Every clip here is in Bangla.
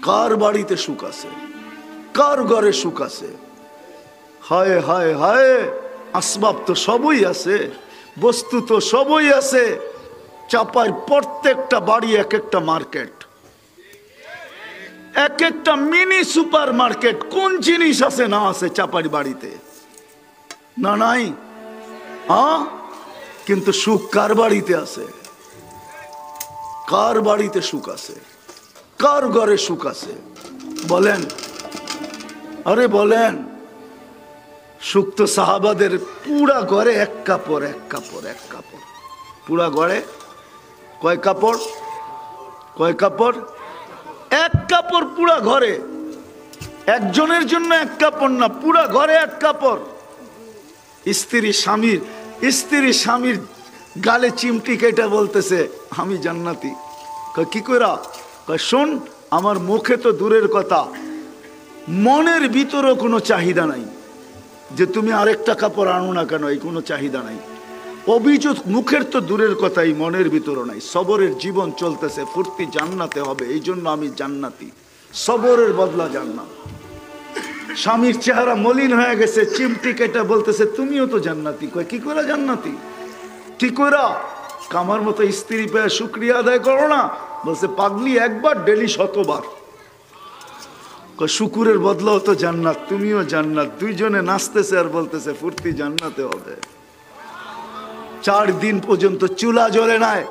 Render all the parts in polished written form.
কার বাড়িতে সুখ আছে, কার ঘরে সুখ আছে? হায় হায় হায়, আসবাব তো সবই আছে, বস্তু তো সবই আছে। চাপার প্রত্যেকটা বাড়ি এক একটা মার্কেট, এক একটা মিনি সুপার মার্কেট। কোন জিনিস আছে না আছে চাপার বাড়িতে? না নাই? কিন্তু সুখ কার বাড়িতে আছে? কার বাড়িতে সুখ আছে? কার ঘরে সুখ আছে বলেন? আরে বলেন। সুখ তো সাহাবাদের পুরা ঘরে এক কাপড়, এক কাপড়, এক কাপড়। পুরা ঘরে কয় কাপড়? কয় কাপড়? এক কাপড় পুরা ঘরে। একজনের জন্য এক কাপড় না, পুরা ঘরে এক কাপড়। স্ত্রী স্বামীর গালে চিমটি কেটে বলতেছে আমি জান্নাতি। কয় কি কইরা? কয় শোন, আমার মুখে তো দূরের কথা, মনের ভিতরও কোনো চাহিদা নাই যে তুমি আরেকটা কাপড় আনো না কেন, এই কোনো চাহিদা নাই। অভিযোগ মুখের তো দূরের কথাই, মনের ভিতরও নাই। সবরের জীবন চলতেছে, ফুর্তি জান্নাতে হবে, এই জন্য আমি জান্নাতি। সবরের বদলা জান্নাত। স্বামীর চেহারা মলিন হয়ে গেছে, চিমটি কেটে বলতেছে তুমিও তো জান্নাতি। কয় কি করে জান্নাতি? ঠিক করে কামার মতো স্ত্রী পেয়ে শুকরিয়া আদায় করো না। বলছে পাগলি, একবার ডেলি 100 বার। শুকুরের বদলাও তো জান্নাত, তুমিও জান্নাত। দুইজনে নাচতেছে আর বলতেছে ফুর্তি জান্নাতে হবে। 4 দিন পর্যন্ত চুলা জ্বলে নাই,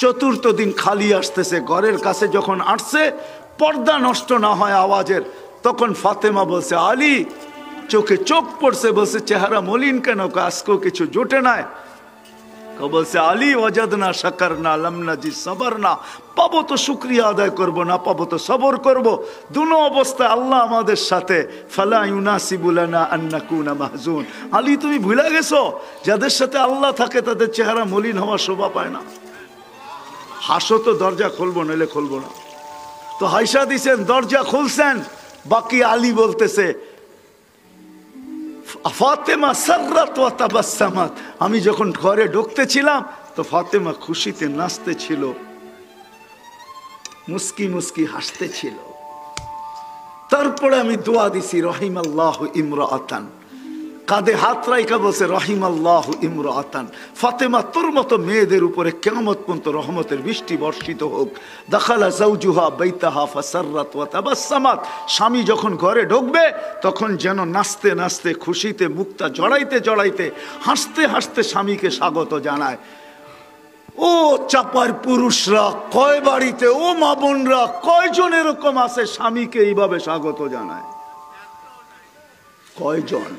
4র্থ দিন খালি আসতেছে। ঘরের কাছে যখন আসছে, পর্দা নষ্ট না হয় আওয়াজের, তখন ফাতেমা বলছে আলী, চোখে চোখ পড়ছে। বলছে চেহারা মলিন কেন? আজকেও কিছু জোটে নাই। বলছে আলী ওয়াজাদনা শাকারনা লামনা জি সাবরনা, পাবো তো শুকরিয়া আদায় করব, না পাবো তো সবর করব। দুনো অবস্থায় আল্লাহ আমাদের সাথে। ফালা ইউনাসিবু লানা আন নাকুনা মাহজুন। আলী তুমি ভুলে গেছো, যাদের সাথে আল্লাহ থাকে তাদের চেহারা মলিন হওয়ার শোভা পায় না। হাসো তো দরজা খুলবো, নইলে খুলবো না। তো হাইসা দিছেন, দরজা খুলছেন। বাকি আলী বলতেছে ফাতেমা সাররাত ওয়া তাবাসসামাত, আমি যখন ঘরে ঢুকতেছিলাম তো ফাতেমা খুশিতে নাচতেছিল, মুস্কি মুস্কি হাসতেছিল। তারপরে আমি দোয়া দিছি রহিমাল্লাহু ইমরাআতান, কাঁধে হাত রাইখা বলছে রহিমাল্লাহু ইমরাআতান, ফাতেমা তোর মতো মেয়েদের উপরে কিয়ামত পর্যন্ত রহমতের বৃষ্টি বর্ষিত হোক। দাখালা যাওজুহা বাইতাহা ফাসাররাত ওয়া তাবাসসামাত, স্বামী যখন ঘরে ঢুকবে তখন যেন নাচতে নাচতে খুশিতে মুক্তা জড়াইতে জড়াইতে হাসতে হাসতে স্বামীকে স্বাগত জানায়। ও চাপার পুরুষরা কয় বাড়িতে, ও মা বোনরা কয়জন এরকম আছে স্বামীকে এইভাবে স্বাগত জানায়? কয়জন?